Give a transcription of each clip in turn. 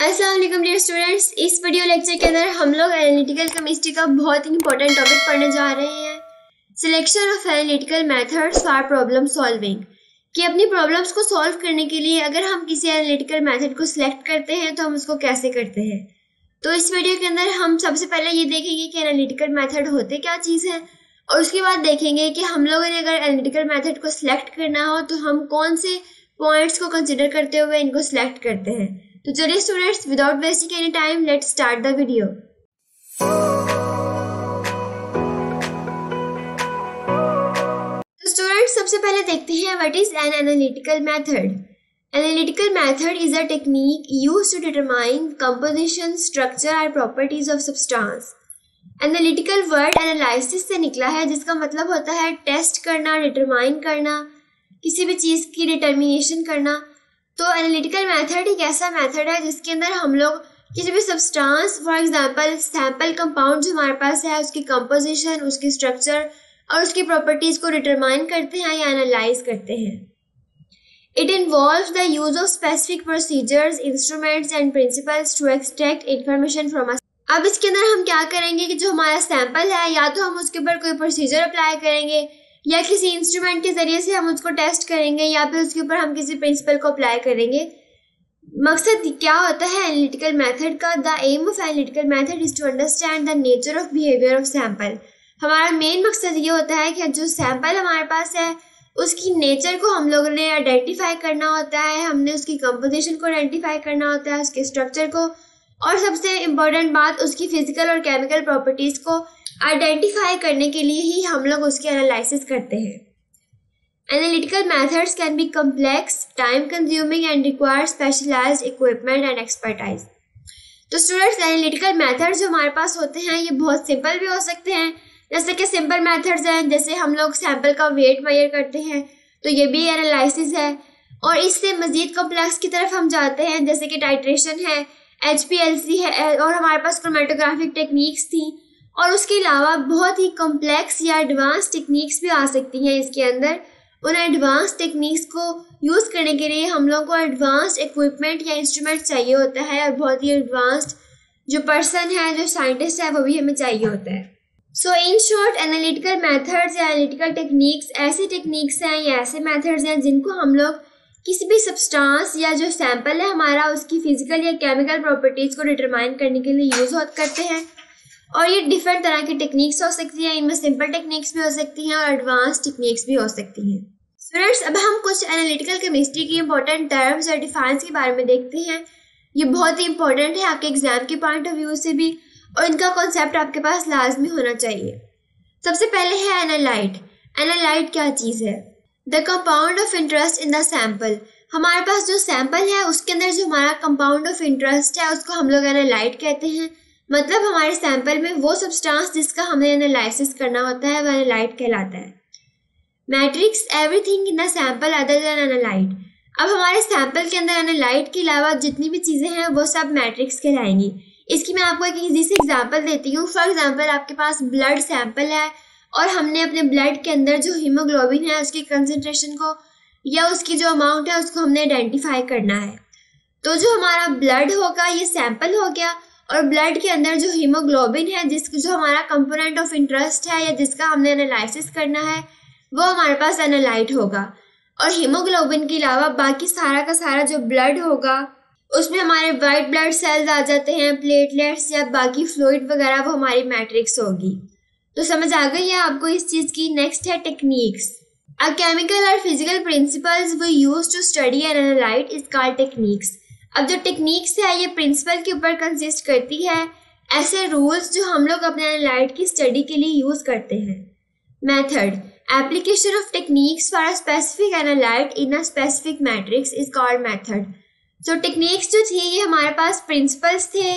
अस्सलाम वालेकुम dear students. इस वीडियो लेक्चर के अंदर हम लोग एनालिटिकल केमिस्ट्री का बहुत ही इंपॉर्टेंट टॉपिक पढ़ने जा रहे हैं, selection of analytical methods for problem solving. कि अपनी प्रॉब्लम्स को सॉल्व करने के लिए अगर हम किसी एनालिटिकल मेथड को सिलेक्ट करते हैं तो हम उसको कैसे करते हैं। तो इस वीडियो के अंदर हम सबसे पहले ये देखेंगे कि एनालिटिकल मेथड होते क्या चीज़ है, और उसके बाद देखेंगे कि हम लोगों ने अगर एनालिटिकल मेथड को सिलेक्ट करना हो तो हम कौन से पॉइंट्स को कंसिडर करते हुए इनको सिलेक्ट करते हैं। तो चलिए students, without wasting any time let's start the video. तो स्टूडेंट्स, सबसे पहले देखते हैं what is an analytical method. Analytical method is a technique used to determine composition, structure और properties of substance. Analytical word analysis से निकला है, जिसका मतलब होता है टेस्ट करना, डिटरमाइन करना, किसी भी चीज़ की डिटर्मिनेशन करना। तो एनालिटिकल मेथड एक ऐसा मेथड है जिसके अंदर हम लोग किसी भी substance, for example sample compound जो हमारे पास है, उसकी कंपोजिशन, उसकी स्ट्रक्चर और उसकी प्रॉपर्टीज़ को डिटरमाइन करते हैं या एनालाइज करते हैं। It involves the use of specific procedures, instruments and principles to extract information from us. अब इसके अंदर हम क्या करेंगे कि जो हमारा सैंपल है, या तो हम उसके ऊपर कोई प्रोसीजर अप्लाई करेंगे या किसी इंस्ट्रूमेंट के जरिए से हम उसको टेस्ट करेंगे, या फिर उसके ऊपर हम किसी प्रिंसिपल को अप्लाई करेंगे। मकसद क्या होता है एनालिटिकल मेथड का? The aim of analytical method is to understand the nature of behaviour of sample. हमारा मेन मकसद ये होता है कि जो सैंपल हमारे पास है उसकी नेचर को हम लोगों ने आइडेंटिफाई करना होता है, हमने उसकी कंपोजिशन को आइडेंटिफाई करना होता है, उसके स्ट्रक्चर को, और सबसे इम्पोर्टेंट बात उसकी फिजिकल और केमिकल प्रॉपर्टीज़ को आइडेंटिफाई करने के लिए ही हम लोग उसकी एनालिसिस करते हैं। Analytical methods can be complex, time consuming and require specialised equipment and expertise. तो स्टूडेंट्स, एनालिटिकल मेथड्स जो हमारे पास होते हैं ये बहुत सिंपल भी हो सकते हैं, जैसे कि सिंपल मेथड्स हैं, जैसे हम लोग सैंपल का वेट मेजर करते हैं तो ये भी एनालिसिस है। और इससे मज़ीद कॉम्प्लेक्स की तरफ हम जाते हैं, जैसे कि टाइट्रेशन है, HPLC है, और हमारे पास क्रोमेटोग्राफिक टेक्निक्स थी। और उसके अलावा बहुत ही कॉम्प्लेक्स या एडवांस टेक्निक्स भी आ सकती हैं इसके अंदर। उन एडवांस टेक्निक्स को यूज़ करने के लिए हम लोग को एडवांस्ड इक्विपमेंट या इंस्ट्रूमेंट चाहिए होता है, और बहुत ही एडवांस्ड जो पर्सन है, जो साइंटिस्ट है, वो भी हमें चाहिए होता है। सो इन शॉर्ट, एनालिटिकल मेथड्स या एनालिटिकल टेक्निक्स ऐसी टेक्निक्स हैं या ऐसे मेथड्स हैं जिनको हम लोग किसी भी सब्सटेंस या जो सैंपल है हमारा, उसकी फिजिकल या केमिकल प्रॉपर्टीज़ को डिटरमाइन करने के लिए यूज़ करते हैं। और ये डिफरेंट तरह की टेक्निक्स हो सकती हैं, इनमें सिंपल टेक्निक्स भी हो सकती हैं और एडवांस टेक्निक्स भी हो सकती हैं। स्टूडेंट्स, अब हम कुछ एनालिटिकल केमिस्ट्री की इंपॉर्टेंट टर्म्स और डिफाइंस के बारे में देखते हैं। ये बहुत ही इंपॉर्टेंट है आपके एग्जाम के पॉइंट ऑफ व्यू से भी, और इनका कॉन्सेप्ट आपके पास लाजमी होना चाहिए। सबसे पहले है एनालाइट। एनालाइट क्या चीज़ है? The compound of interest in the sample. हमारे पास जो सैंपल है उसके अंदर जो हमारा कंपाउंड ऑफ इंटरेस्ट है उसको हम लोग एनालाइट कहते हैं। मतलब हमारे सैंपल में वो सब्सटेंस जिसका हमें एनालिसिस करना होता है वो एनालाइट कहलाता है। Matrix everything in the sample other than analyte. अब हमारे सैंपल के अंदर एनालाइट के अलावा जितनी भी चीज़ें हैं वो सब मैट्रिक्स कहलाएंगी। इसकी मैं आपको एक इजी सी एग्जांपल देती हूँ। फॉर एग्जांपल, आपके पास ब्लड सैंपल है और हमने अपने ब्लड के अंदर जो हीमोग्लोबिन है उसकी कंसंट्रेशन को या उसकी जो अमाउंट है उसको हमने आइडेंटिफाई करना है। तो जो हमारा ब्लड होगा ये सैंपल हो गया, और ब्लड के अंदर जो हीमोग्लोबिन है जो हमारा कंपोनेंट ऑफ इंटरेस्ट है या जिसका हमने एनालिसिस करना है वो हमारे पास एनालाइट होगा। और हीमोग्लोबिन के अलावा बाकी सारा का सारा जो ब्लड होगा उसमें हमारे वाइट ब्लड सेल्स आ जाते हैं, प्लेटलेट्स या बाकी फ्लूइड वगैरह, वो हमारी मैट्रिक्स होगी। तो समझ आ गई है आपको इस चीज़ की। नेक्स्ट है टेक्निक्स। अ केमिकल और physical principles we use to study an analyte is called techniques. अब जो टेक्निक्स है ये प्रिंसिपल के ऊपर कंसिस्ट करती है ऐसे रूल्स जो हम लोग अपने एनालाइट की स्टडी के लिए यूज़ करते हैं। Method application of techniques for a specific analyte in a specific matrix is called method. तो टेक्निक्स जो थी ये हमारे पास प्रिंसिपल्स थे,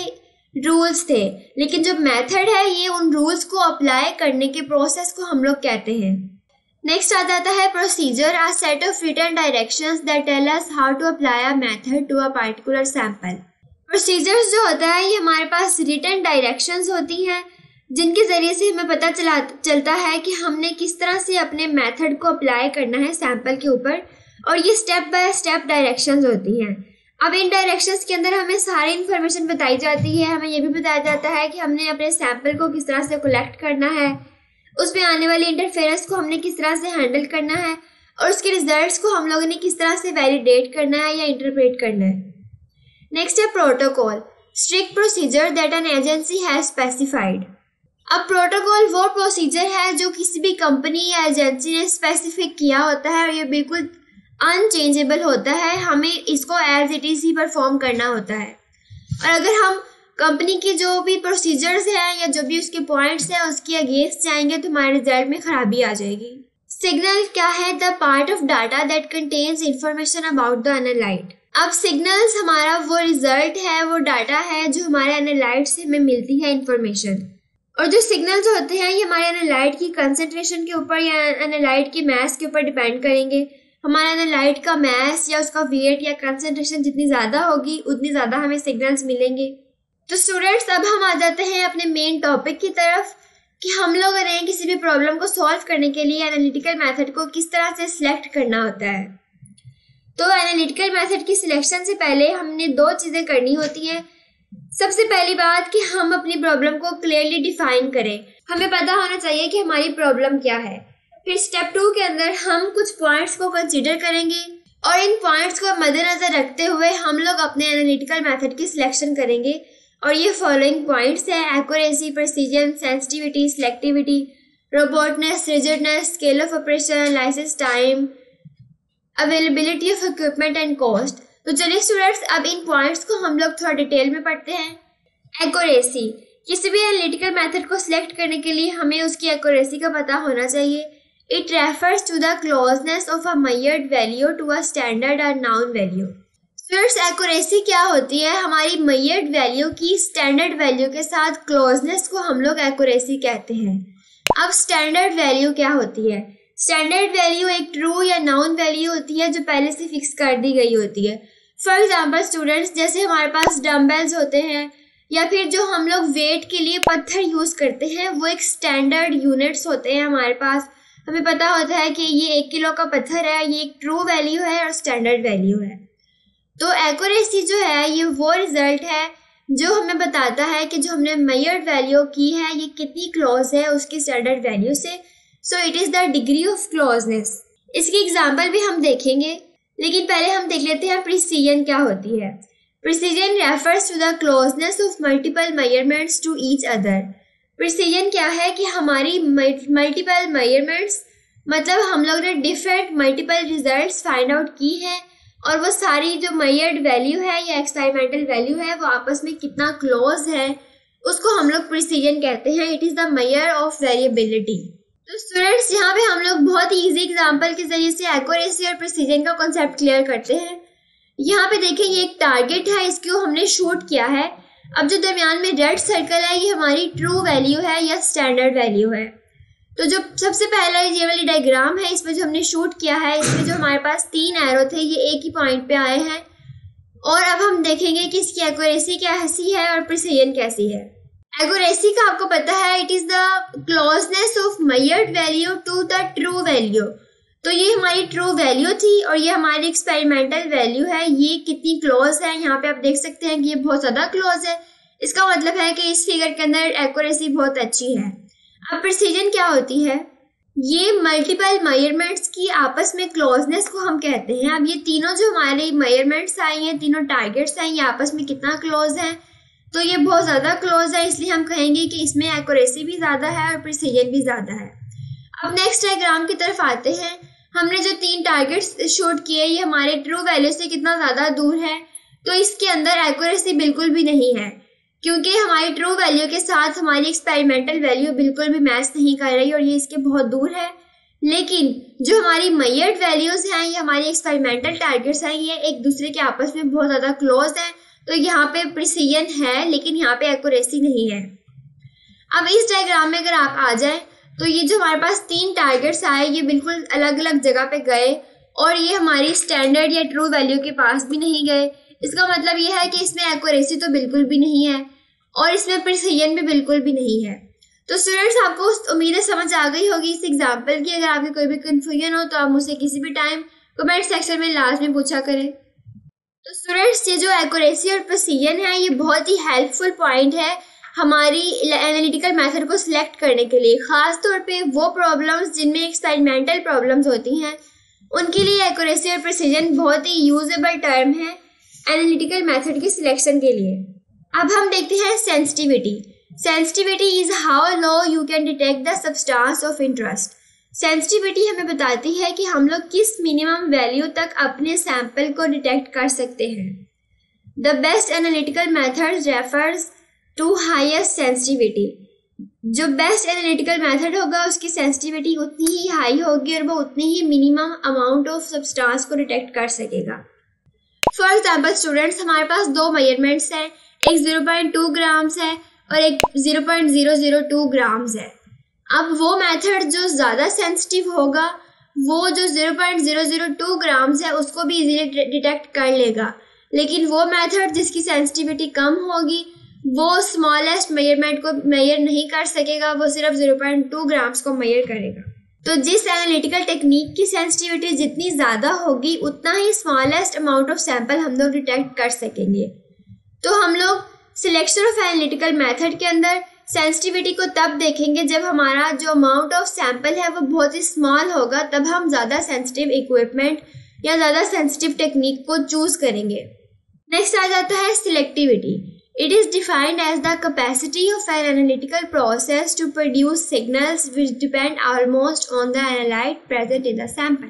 रूल्स थे, लेकिन जो मेथड है ये उन रूल्स को अप्लाई करने के प्रोसेस को हम लोग कहते हैं। नेक्स्ट आ जाता है procedure, a set of written directions that tell us how to apply a method to a particular sample. Procedures जो होता है ये हमारे पास रिटन डायरेक्शंस होती हैं जिनके ज़रिए से हमें पता चलता है कि हमने किस तरह से अपने मेथड को अप्लाई करना है सैंपल के ऊपर, और ये स्टेप बाय स्टेप डायरेक्शंस होती हैं। अब इन डायरेक्शंस के अंदर हमें सारी इन्फॉर्मेशन बताई जाती है। हमें ये भी बताया जाता है कि हमने अपने सैंपल को किस तरह से कलेक्ट करना है, उसमें आने वाले इंटरफेरेंस को हमने किस तरह से हैंडल करना है और उसके रिजल्ट्स को हम लोगों ने किस तरह से वैलिडेट करना है या इंटरप्रेट करना है। नेक्स्ट है protocol, strict procedure that an agency has specified. अब प्रोटोकॉल वो प्रोसीजर है जो किसी भी कंपनी या एजेंसी ने स्पेसिफिक किया होता है और ये बिल्कुल अनचेंजेबल होता है। हमें इसको एज इट इज ही परफॉर्म करना होता है। और अगर हम कंपनी के जो भी प्रोसीजर्स हैं या जो भी उसके पॉइंट्स हैं उसके अगेंस्ट जाएंगे तो हमारे रिजल्ट में खराबी आ जाएगी। सिग्नल क्या है? The part of data that contains information about the analyte. अब सिग्नल्स हमारा वो रिजल्ट है, वो डाटा है जो हमारे एनालाइट से हमें मिलती है इंफॉर्मेशन। और जो सिग्नल्स होते हैं ये हमारे एनालाइट की कंसंट्रेशन के ऊपर या एनालाइट की मास के ऊपर डिपेंड करेंगे। हमारा एनालाइट का मास या उसका वेट या कंसंट्रेशन जितनी ज़्यादा होगी उतनी ज़्यादा हमें सिग्नल्स मिलेंगे। तो स्टूडेंट्स, अब हम आ जाते हैं अपने मेन टॉपिक की तरफ कि हम लोगों ने किसी भी प्रॉब्लम को सॉल्व करने के लिए एनालिटिकल मेथड को किस तरह से सिलेक्ट करना होता है। तो एनालिटिकल मेथड की सिलेक्शन से पहले हमने दो चीज़ें करनी होती हैं। सबसे पहली बात कि हम अपनी प्रॉब्लम को क्लियरली डिफाइन करें। हमें पता होना चाहिए कि हमारी प्रॉब्लम क्या है। फिर स्टेप 2 के अंदर हम कुछ पॉइंट्स को कंसीडर करेंगे और इन पॉइंट्स को मद्देनजर रखते हुए हम लोग अपने एनालिटिकल मेथड की सिलेक्शन करेंगे। और ये फॉलोइंग पॉइंट्स है: accuracy, precision, sensitivity, selectivity, robustness, rigidness, scale of operation, analysis time, availability of equipment and cost. तो चलिए स्टूडेंट्स, अब इन पॉइंट्स को हम लोग थोड़ा डिटेल में पढ़ते हैं। एक्यूरेसी, किसी भी एनालिटिकल मेथड को सिलेक्ट करने के लिए हमें उसकी एक्यूरेसी का पता होना चाहिए। It refers to the closeness of a measured value to a standard और नाउन वैल्यू। स्टूडेंट्स, एक्यूरेसी क्या होती है? हमारी मेजर्ड वैल्यू की स्टैंडर्ड वैल्यू के साथ क्लोजनेस को हम लोग एक्यूरेसी कहते हैं। अब स्टैंडर्ड वैल्यू क्या होती है? स्टैंडर्ड वैल्यू एक ट्रू या नाउन वैल्यू होती है जो पहले से फिक्स कर दी गई होती है। फॉर एग्जाम्पल स्टूडेंट्स, जैसे हमारे पास डम्बल्स होते हैं या फिर जो हम लोग वेट के लिए पत्थर यूज़ करते हैं वो एक स्टैंडर्ड यूनिट्स होते हैं हमारे पास। हमें पता होता है कि ये 1 किलो का पत्थर है, ये एक ट्रू वैल्यू है और स्टैंडर्ड वैल्यू है। तो एक्यूरेसी जो है ये वो रिजल्ट है जो हमें बताता है कि जो हमने मेजर्ड वैल्यू की है ये कितनी क्लोज है उसकी स्टैंडर्ड वैल्यू से। So it is the degree of closeness. इसकी एग्जाम्पल भी हम देखेंगे, लेकिन पहले हम देख लेते हैं प्रिसीजन क्या होती है। Precision refers to the closeness of multiple measurements to each other. Precision क्या है कि हमारी मल्टीपल मेजरमेंट्स, मतलब हम लोग ने different multiple results find out की हैं और वो सारी जो मेजर्ड वैल्यू है या एक्सपेरिमेंटल वैल्यू है वो आपस में कितना क्लोज है उसको हम लोग प्रिसीजन कहते हैं। It is the measure of variability. तो स्टूडेंट्स, यहाँ पे हम लोग बहुत ही ईजी एग्जांपल के जरिए से एक्यूरेसी और प्रिसीजन का कॉन्सेप्ट क्लियर करते हैं। यहाँ पे देखिए ये एक टारगेट है, इसको हमने शूट किया है। अब जो दरमियान में रेड सर्कल है ये हमारी ट्रू वैल्यू है या स्टैंडर्ड वैल्यू है। तो जो सबसे पहला ये वाली डायग्राम है इसमें जो हमने शूट किया है इसमें जो हमारे पास 3 एरो थे ये एक ही पॉइंट पे आए हैं। और अब हम देखेंगे कि इसकी एक्यूरेसी कैसी है और प्रिसीजन कैसी है। एक्यूरेसी का आपको पता है it is the closeness of measured value to the true value. तो ये हमारी ट्रू वैल्यू थी और ये हमारी एक्सपेरिमेंटल वैल्यू है। ये कितनी क्लोज है यहाँ पे आप देख सकते हैं कि ये बहुत ज़्यादा क्लोज है। इसका मतलब है कि इस फिगर के अंदर एक्यूरेसी बहुत अच्छी है। अब प्रिसीजन क्या होती है? ये मल्टीपल मेजरमेंट्स की आपस में क्लोजनेस को हम कहते हैं। अब ये तीनों जो हमारे मेजरमेंट्स आई हैं, तीनों टारगेट्स हैं, ये आपस में कितना क्लोज है? तो ये बहुत ज़्यादा क्लोज है, इसलिए हम कहेंगे कि इसमें एक्यूरेसी भी ज़्यादा है और प्रिसीजन भी ज़्यादा है। अब नेक्स्ट डायग्राम की तरफ आते हैं। हमने जो 3 टारगेट्स शूट किए ये हमारे ट्रू वैल्यू से कितना ज़्यादा दूर है? तो इसके अंदर एक्यूरेसी बिल्कुल भी नहीं है क्योंकि हमारी ट्रू वैल्यू के साथ हमारी एक्सपेरिमेंटल वैल्यू बिल्कुल भी मैच नहीं कर रही और ये इसके बहुत दूर है। लेकिन जो हमारी मेजर्ड वैल्यूज हैं ये हमारी एक्सपेरिमेंटल टारगेट्स हैं, ये एक दूसरे के आपस में बहुत ज़्यादा क्लोज हैं। तो यहाँ पे प्रिसीजन है लेकिन यहाँ पे एक्यूरेसी नहीं है। अब इस डायग्राम में अगर आप आ जाएं तो ये जो हमारे पास 3 टारगेट्स आए ये बिल्कुल अलग अलग जगह पे गए और ये हमारी स्टैंडर्ड या ट्रू वैल्यू के पास भी नहीं गए। इसका मतलब ये है कि इसमें एक्यूरेसी तो बिल्कुल भी नहीं है और इसमें प्रिसीजन भी बिल्कुल भी नहीं है। तो स्टूडेंट्स, आपको उम्मीदें समझ आ गई होगी इस एग्जाम्पल की। अगर आपकी कोई भी कन्फ्यूजन हो तो आप मुझसे किसी भी टाइम कमेंट सेक्शन में लास्ट में पूछा करें। तो स्टूडेंट्स, ये जो एक्यूरेसी और प्रिसीजन है ये बहुत ही हेल्पफुल पॉइंट है हमारी एनालिटिकल मेथड को सिलेक्ट करने के लिए। खास तौर पे वो प्रॉब्लम्स जिनमें एक्सपेरिमेंटल प्रॉब्लम्स होती हैं उनके लिए एक्यूरेसी और प्रिसीजन बहुत ही यूजेबल टर्म है एनालिटिकल मेथड की सिलेक्शन के लिए। अब हम देखते हैं sensitivity. Sensitivity is how low you can detect the substance of interest. Sensitivity हमें बताती है कि हम लोग किस मिनिमम वैल्यू तक अपने सैंपल को डिटेक्ट कर सकते हैं। The best analytical method refers to highest sensitivity. जो बेस्ट एनालिटिकल मेथड होगा उसकी सेंसिटिविटी उतनी ही हाई होगी और वो उतनी ही मिनिमम अमाउंट ऑफ सब्सटेंस को डिटेक्ट कर सकेगा। फॉर एग्जाम्पल स्टूडेंट्स, हमारे पास दो मेजरमेंट्स हैं, एक 0.2 ग्राम्स है और एक 0.002 ग्राम्स है। अब वो मेथड जो ज़्यादा सेंसिटिव होगा वो जो 0.002 ग्राम्स है उसको भी इजीली डिटेक्ट कर लेगा, लेकिन वो मेथड जिसकी सेंसिटिविटी कम होगी वो स्मॉलेस्ट मेजरमेंट को मेजर नहीं कर सकेगा, वो सिर्फ 0.2 ग्राम्स को मेजर करेगा। तो जिस एनालिटिकल टेक्निक की सेंसिटिविटी जितनी ज़्यादा होगी उतना ही स्मॉलेस्ट अमाउंट ऑफ सैंपल हम लोग डिटेक्ट कर सकेंगे। तो हम लोग सिलेक्शन ऑफ एनालिटिकल मेथड के अंदर सेंसिटिविटी को तब देखेंगे जब हमारा जो अमाउंट ऑफ सैंपल है वो बहुत ही स्मॉल होगा, तब हम ज़्यादा सेंसिटिव इक्विपमेंट या ज़्यादा सेंसिटिव टेक्निक को चूज करेंगे। नेक्स्ट आ जाता है selectivity. It is defined as the capacity of an analytical process to produce signals which depend almost on the analyte present in the sample.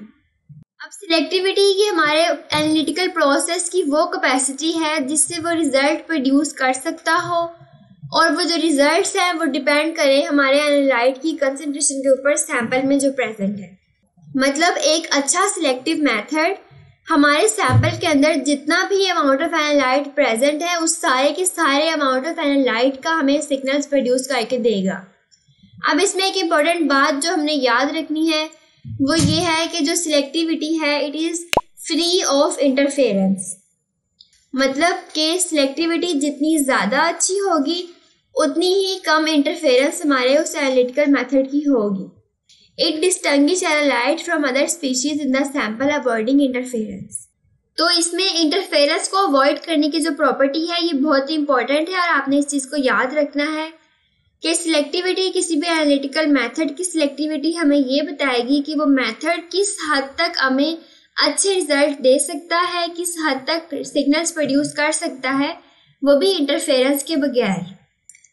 अब सिलेक्टिविटी की हमारे एनालिटिकल प्रोसेस की वो कैपेसिटी है जिससे वो रिजल्ट प्रोड्यूस कर सकता हो और वो जो रिजल्ट्स हैं वो डिपेंड करें हमारे एनालाइट की कंसंट्रेशन के ऊपर सैंपल में जो प्रेजेंट है। मतलब एक अच्छा सिलेक्टिव मेथड हमारे सैंपल के अंदर जितना भी अमाउंट ऑफ एनालाइट प्रेजेंट है उस सारे के सारे अमाउंट ऑफ एनालाइट का हमें सिग्नल्स प्रोड्यूस करके देगा। अब इसमें एक इम्पॉर्टेंट बात जो हमने याद रखनी है वो ये है कि जो सिलेक्टिविटी है it is free of interference. मतलब कि सिलेक्टिविटी जितनी ज़्यादा अच्छी होगी उतनी ही कम इंटरफेरेंस हमारे उस एनालिटिकल मेथड की होगी। It distinguishes analyte from other species in the sample avoiding interference. तो इसमें इंटरफेरेंस को अवॉइड करने की जो प्रॉपर्टी है ये बहुत ही इंपॉर्टेंट है और आपने इस चीज़ को याद रखना है कि सिलेक्टिविटी किसी भी एनालिटिकल मेथड की सिलेक्टिविटी हमें ये बताएगी कि वो मेथड किस हद तक हमें अच्छे रिजल्ट दे सकता है, किस हद तक सिग्नल्स प्रोड्यूस कर सकता है, वो भी इंटरफेरेंस के बगैर।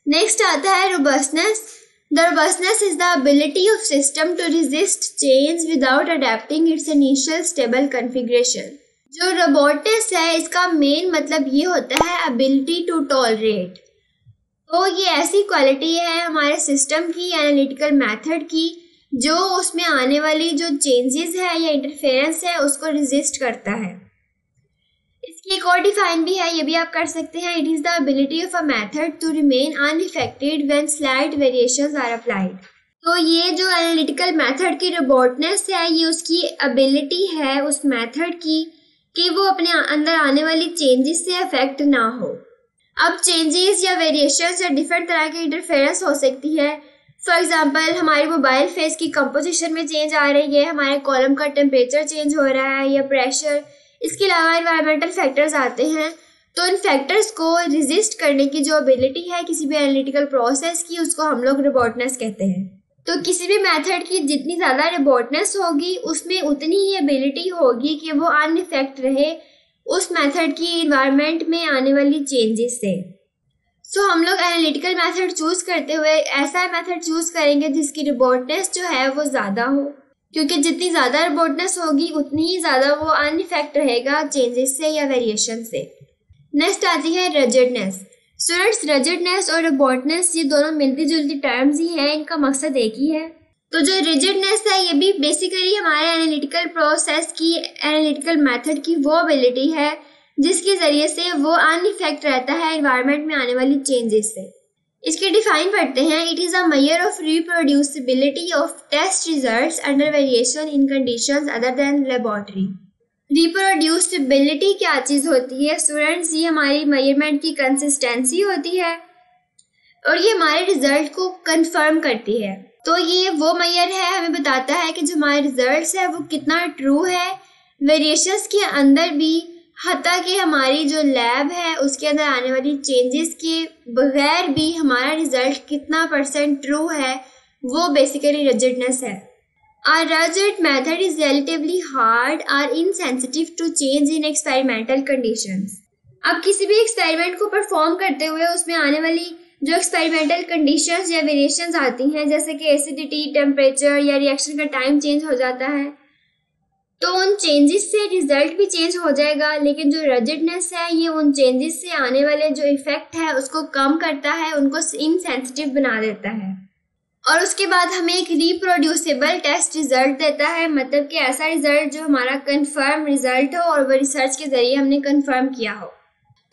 नेक्स्ट आता है robustness. The robustness is the ability of system to resist change without adapting its initial stable configuration. जो robustness है इसका मेन मतलब ये होता है ability to tolerate। तो ये ऐसी क्वालिटी है हमारे सिस्टम की एनालिटिकल मेथड की जो उसमें आने वाली जो चेंजेस है या इंटरफेरेंस है उसको रेजिस्ट करता है। इसकी एक और डिफाइन भी है, ये भी आप कर सकते हैं। It is the ability of a method to remain unaffected when slight variations are applied. तो ये जो एनालिटिकल मेथड की रोबोटनेस है ये उसकी एबिलिटी है उस मेथड की कि वो अपने अंदर आने वाली चेंजेस से अफेक्ट ना हो। अब चेंजेस या वेरिएशंस या डिफरेंट तरह की इंटरफेरेंस हो सकती है। फॉर एग्जांपल हमारी मोबाइल फेस की कंपोजिशन में चेंज आ रही है, हमारे कॉलम का टेम्परेचर चेंज हो रहा है या प्रेशर, इसके अलावा एनवायरमेंटल फैक्टर्स आते हैं। तो इन फैक्टर्स को रेजिस्ट करने की जो एबिलिटी है किसी भी एनालिटिकल प्रोसेस की उसको हम लोग रोबोटनेस कहते हैं। तो किसी भी मेथड की जितनी ज़्यादा रोबोटनेस होगी उसमें उतनी ही एबिलिटी होगी कि वो अनइफेक्ट रहे उस मेथड की इन्वायरमेंट में आने वाली चेंजेस से। सो हम लोग एनालिटिकल मेथड चूज़ करते हुए ऐसा मेथड चूज़ करेंगे जिसकी रोबोटनेस जो है वो ज़्यादा हो, क्योंकि जितनी ज़्यादा रोबोटनेस होगी उतनी ही ज़्यादा वो अनइफेक्ट रहेगा चेंजेस से या वेरिएशन से। नेक्स्ट आती है रिजिडनेस। स्टूडेंट्स, रिजिडनेस और रोबोटनेस ये दोनों मिलती जुलती टर्म्स ही हैं, इनका मकसद एक ही है। तो जो रिजिडनेस है ये भी बेसिकली हमारे एनालिटिकल प्रोसेस की एनालिटिकल मेथड की वो एबिलिटी है जिसके ज़रिए से वो अनइफेक्ट रहता है एनवायरनमेंट में आने वाली चेंजेस से। इसके डिफाइन पढ़ते हैं। It is a measure of reproducibility of test results under variation in conditions other than laboratory. Reproducibility क्या चीज़ होती है स्टूडेंट्स? ये हमारी मेजरमेंट की कंसिस्टेंसी होती है और ये हमारे रिजल्ट को कंफर्म करती है। तो ये वो मेजर है, हमें बताता है कि जो हमारे रिजल्ट्स है वो कितना ट्रू है, वेरिएशंस के अंदर भी हत्ता कि हमारी जो लैब है उसके अंदर आने वाली चेंजेस के बगैर भी हमारा रिजल्ट कितना % ट्रू है वो बेसिकली रिजिडनेस है। Our rigid method is relatively hard or insensitive to change in experimental conditions. अब किसी भी एक्सपेरिमेंट को परफॉर्म करते हुए उसमें आने वाली जो एक्सपेरिमेंटल कंडीशंस या वेरिएशंस आती हैं, जैसे कि एसिडिटी, टेम्परेचर या रिएक्शन का टाइम चेंज हो जाता है, तो उन चेंजेस से रिजल्ट भी चेंज हो जाएगा। लेकिन जो रिजिडनेस है ये उन चेंजेस से आने वाले जो इफेक्ट है उसको कम करता है, उनको इनसेंसिटिव बना देता है और उसके बाद हमें एक रिप्रोड्यूसिबल टेस्ट रिजल्ट देता है, मतलब कि ऐसा रिजल्ट जो हमारा कंफर्म रिजल्ट हो और वो रिसर्च के जरिए हमने कंफर्म किया हो।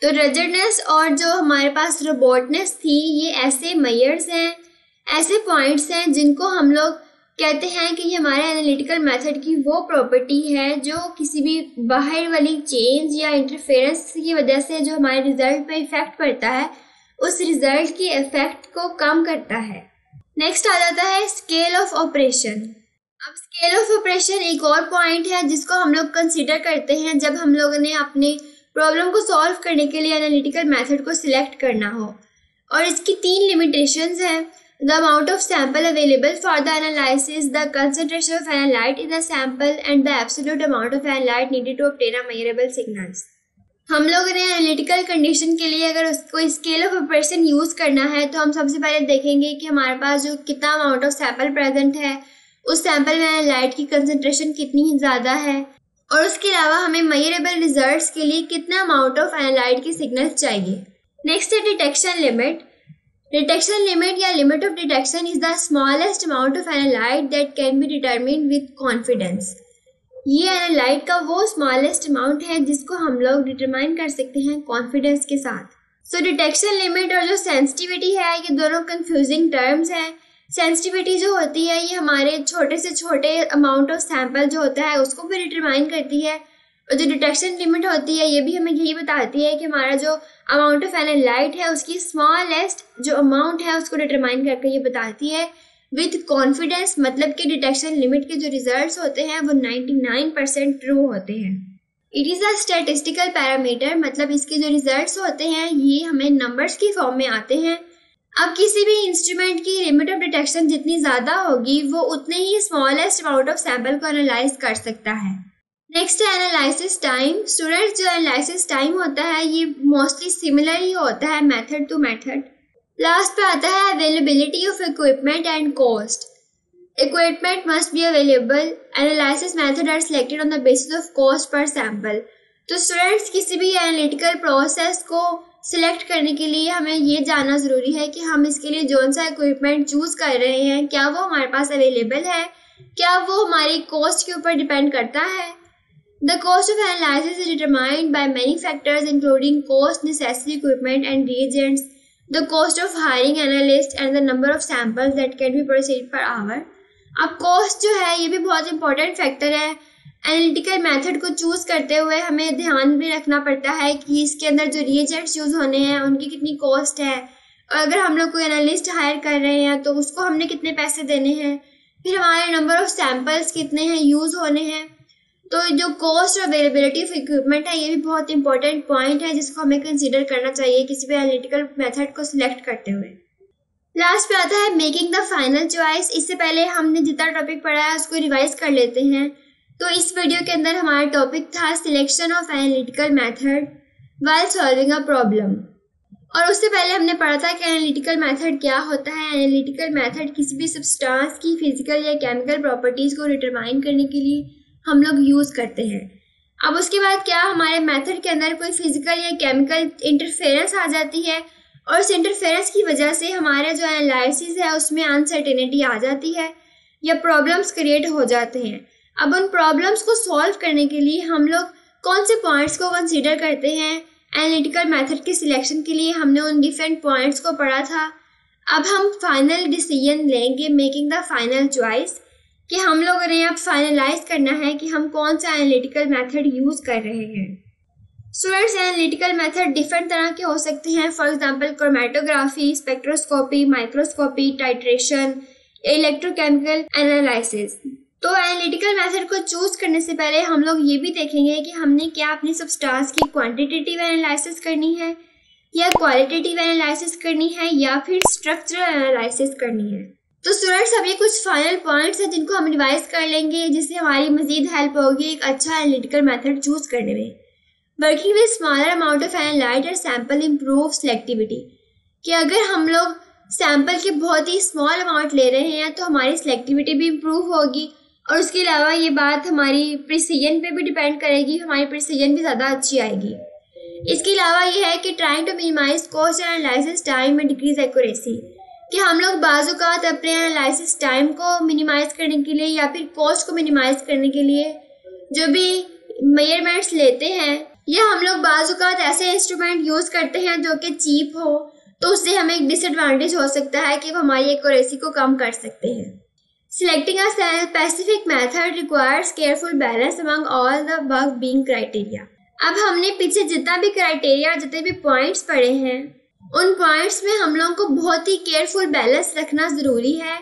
तो रिजिडनेस और जो हमारे पास रोबोटनेस थी ये ऐसे मेजर्स हैं, ऐसे पॉइंट्स हैं जिनको हम लोग कहते हैं कि ये हमारे एनालिटिकल मेथड की वो प्रॉपर्टी है जो किसी भी बाहर वाली चेंज या इंटरफेरेंस की वजह से जो हमारे रिजल्ट पे इफेक्ट पड़ता है उस रिजल्ट के इफेक्ट को कम करता है। नेक्स्ट आ जाता है स्केल ऑफ ऑपरेशन। अब स्केल ऑफ ऑपरेशन एक और पॉइंट है जिसको हम लोग कंसीडर करते हैं जब हम लोगों ने अपने प्रॉब्लम को सॉल्व करने के लिए एनालिटिकल मेथड को सिलेक्ट करना हो, और इसकी 3 लिमिटेशंस हैं। The amount of sample available for the analysis, the concentration of analyte in the sample and the absolute amount of analyte needed to obtain a measurable signals. हम लोगों ने analytical condition के लिए अगर कोई स्केल ऑफ ऑपरेशन यूज करना है तो हम सबसे पहले देखेंगे कि हमारे पास जो कितना अमाउंट ऑफ सैंपल प्रेजेंट है, उस सैंपल में एनालाइट की कंसंट्रेशन कितनी ज़्यादा है, और उसके अलावा हमें मेजरेबल रिजल्ट्स के लिए कितना अमाउंट ऑफ एनालाइट के सिग्नल्स चाहिए। नेक्स्ट है डिटेक्शन लिमिट। डिटेक्शन लिमिट या limit of detection is the smallest amount of analyte that can be determined with confidence. ये एनालाइट का वो स्मॉलेस्ट अमाउंट है जिसको हम लोग डिटरमाइन कर सकते हैं कॉन्फिडेंस के साथ। सो डिटेक्शन लिमिट और जो सेंसिटिविटी है ये दोनों कंफ्यूजिंग टर्म्स हैं। सेंसिटिविटी जो होती है ये हमारे छोटे से छोटे अमाउंट ऑफ सैंपल जो होता है उसको भी डिटरमाइन करती है, और जो डिटेक्शन लिमिट होती है ये भी हमें यही बताती है कि हमारा जो अमाउंट ऑफ एनालाइट है उसकी स्मॉलेस्ट जो अमाउंट है उसको डिटरमाइन करके ये बताती है विद कॉन्फिडेंस, मतलब कि डिटेक्शन लिमिट के जो रिजल्ट्स होते हैं वो 99% ट्रू होते हैं। It is a statistical parameter, मतलब इसके जो रिजल्ट्स होते हैं ये हमें नंबर्स की फॉर्म में आते हैं। अब किसी भी इंस्ट्रूमेंट की लिमिट ऑफ डिटेक्शन जितनी ज़्यादा होगी वो उतने ही स्मॉलेस्ट अमाउंट ऑफ सैंपल को एनालाइज कर सकता है। नेक्स्ट है एनालिसिस टाइम। स्टूडेंट्स, जो एनालिसिस टाइम होता है ये मोस्टली सिमिलर ही होता है मेथड टू मेथड। लास्ट पे आता है availability of equipment and cost. Equipment must be available. Analysis method are selected on the basis of cost per sample. तो स्टूडेंट्स, किसी भी एनालिटिकल प्रोसेस को सिलेक्ट करने के लिए हमें ये जानना ज़रूरी है कि हम इसके लिए जो सा इक्विपमेंट चूज़ कर रहे हैं क्या वो हमारे पास अवेलेबल है, क्या वो हमारी कॉस्ट के ऊपर डिपेंड करता है। The cost of analysis is determined by many factors including cost, necessary equipment and reagents, the cost of hiring analyst and the number of samples that can be processed per hour। अब cost जो है ये भी बहुत important factor है। Analytical method को choose करते हुए हमें ध्यान भी रखना पड़ता है कि इसके अंदर जो रिएजेंट्स यूज़ होने हैं उनकी कितनी कॉस्ट है, और अगर हम लोग कोई एनालिस्ट हायर कर रहे हैं तो उसको हमने कितने पैसे देने हैं, फिर हमारे नंबर ऑफ सैम्पल्स कितने हैं यूज़ होने हैं। तो जो कॉस्ट और अवेलेबिलिटी ऑफ इक्विपमेंट है ये भी बहुत इंपॉर्टेंट पॉइंट है जिसको हमें कंसीडर करना चाहिए किसी भी एनालिटिकल मेथड को सिलेक्ट करते हुए। लास्ट पे आता है मेकिंग द फाइनल चॉइस। इससे पहले हमने जितना टॉपिक पढ़ा है उसको रिवाइज कर लेते हैं। तो इस वीडियो के अंदर हमारा टॉपिक था selection of analytical method while solving a problem, और उससे पहले हमने पढ़ा था कि एनालिटिकल मेथड क्या होता है। एनालिटिकल मेथड किसी भी सब्सटेंस की फिजिकल या केमिकल प्रॉपर्टीज़ को डिटरमाइन करने के लिए हम लोग यूज़ करते हैं। अब उसके बाद क्या हमारे मेथड के अंदर कोई फिजिकल या केमिकल इंटरफेरेंस आ जाती है, और उस इंटरफेरेंस की वजह से हमारे जो एनालिसिस है उसमें अनसर्टेनिटी आ जाती है या प्रॉब्लम्स क्रिएट हो जाते हैं। अब उन प्रॉब्लम्स को सॉल्व करने के लिए हम लोग कौन से पॉइंट्स को कंसीडर करते हैं एनालिटिकल मेथड के सिलेक्शन के लिए, हमने उन डिफरेंट पॉइंट्स को पढ़ा था। अब हम फाइनल डिसीजन लेंगे, मेकिंग द फाइनल चॉइस, कि हम लोगों ने अब फाइनलाइज करना है कि हम कौन सा एनालिटिकल मेथड यूज़ कर रहे हैं। स्टूडेंट्स, एनालिटिकल मेथड डिफरेंट तरह के हो सकते हैं। For example chromatography, spectroscopy, microscopy, titration, electrochemical analysis. तो एनालिटिकल मेथड को चूज करने से पहले हम लोग ये भी देखेंगे कि हमने क्या अपनी सब्सटेंस की क्वांटिटेटिव एनालिसिस करनी है या क्वालिटेटिव एनालिसिस करनी है या फिर स्ट्रक्चरल एनालिसिस करनी है। तो स्टूडेंट्स अभी कुछ फाइनल पॉइंट्स हैं जिनको हम रिवाइज कर लेंगे, जिससे हमारी मजीद हेल्प होगी एक अच्छा एनालिटिकल मेथड चूज करने में। Working with smaller amount of analyte और सैंपल इम्प्रूव सिलेक्टिविटी, कि अगर हम लोग सैंपल के बहुत ही स्मॉल अमाउंट ले रहे हैं तो हमारी सिलेक्टिविटी भी इम्प्रूव होगी, और उसके अलावा ये बात हमारी प्रिसीजन पे भी डिपेंड करेगी, हमारी प्रिसीजन भी ज़्यादा अच्छी आएगी। इसके अलावा ये है कि trying to minimise cost analysis time and decrease accuracy, कि हम लोग बाज़-औक़ात अपने एनालिसिस टाइम को मिनिमाइज करने के लिए या फिर कॉस्ट को मिनिमाइज करने के लिए जो भी मेजरमेंट्स लेते हैं, या हम लोग बाज़-औक़ात ऐसे इंस्ट्रूमेंट यूज़ करते हैं जो कि चीप हो, तो उससे हमें एक डिसएडवांटेज हो सकता है कि वो हमारी एक्यूरेसी को कम कर सकते हैं। Selecting a specific method requires careful balance among all the above being criteria. अब हमने पीछे जितना भी क्राइटेरिया, जितने भी पॉइंट्स पढ़े हैं, उन पॉइंट्स में हम लोगों को बहुत ही केयरफुल बैलेंस रखना जरूरी है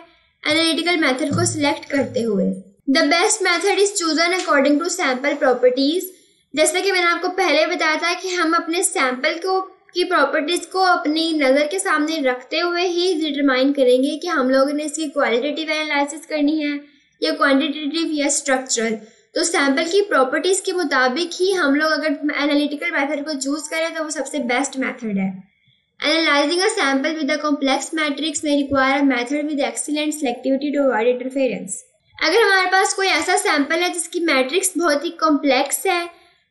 एनालिटिकल मेथड को सिलेक्ट करते हुए। The best method is chosen according to sample properties. जैसा कि मैंने आपको पहले बताया था कि हम अपने सैंपल की प्रॉपर्टीज को अपनी नज़र के सामने रखते हुए ही डिटरमाइन करेंगे कि हम लोगों ने इसकी क्वालिटेटिव एनालिसिस करनी है या क्वांटिटेटिव या स्ट्रक्चरल। तो सैंपल की प्रॉपर्टीज के मुताबिक ही हम लोग अगर एनालिटिकल मेथड को चूज करें तो वो सबसे बेस्ट मेथड है। Analysing a sample with a complex matrix में require a method with excellent selectivity to avoid interference. अगर हमारे पास कोई ऐसा सैंपल है जिसकी मैट्रिक्स बहुत ही कॉम्प्लेक्स है,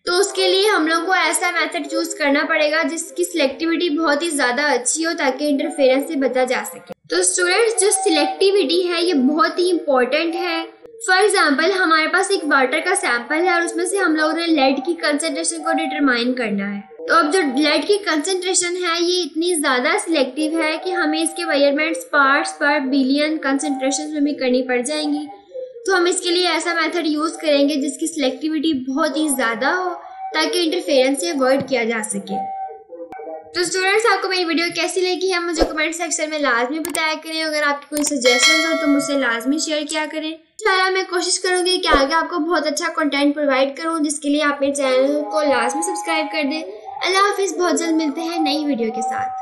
तो उसके लिए हम लोग को ऐसा मेथड चूज करना पड़ेगा जिसकी सिलेक्टिविटी बहुत ही ज़्यादा अच्छी हो ताकि इंटरफेरेंस से बचा जा सके। तो स्टूडेंट्स, जो सिलेक्टिविटी है ये बहुत ही इंपॉर्टेंट है। फॉर एग्जांपल, हमारे पास एक वाटर का सैंपल है और उसमें से हम लोगों ने लेड की कंसंट्रेशन को डिटरमाइन करना है। तो अब जो लेड की कंसंट्रेशन है ये इतनी ज़्यादा सिलेक्टिव है कि हमें इसके मेजरमेंट्स पार्ट्स पर बिलियन कंसंट्रेशन में भी करनी पड़ जाएंगी। तो हम इसके लिए ऐसा मेथड यूज़ करेंगे जिसकी सिलेक्टिविटी बहुत ही ज़्यादा हो ताकि इंटरफेरेंस से अवॉइड किया जा सके। तो स्टूडेंट्स, आपको मेरी वीडियो कैसी लगी है मुझे कमेंट सेक्शन में लाजमी बताया करें। अगर आपकी कोई सजेशंस हो तो मुझसे लाजमी शेयर किया करें। इंशाल्लाह मैं कोशिश करूँगी कि आगे आपको बहुत अच्छा कंटेंट प्रोवाइड करूँ, जिसके लिए आप मेरे चैनल को लाजमी सब्सक्राइब कर दें। अल्लाह हाफिज़, बहुत जल्द मिलते हैं नई वीडियो के साथ।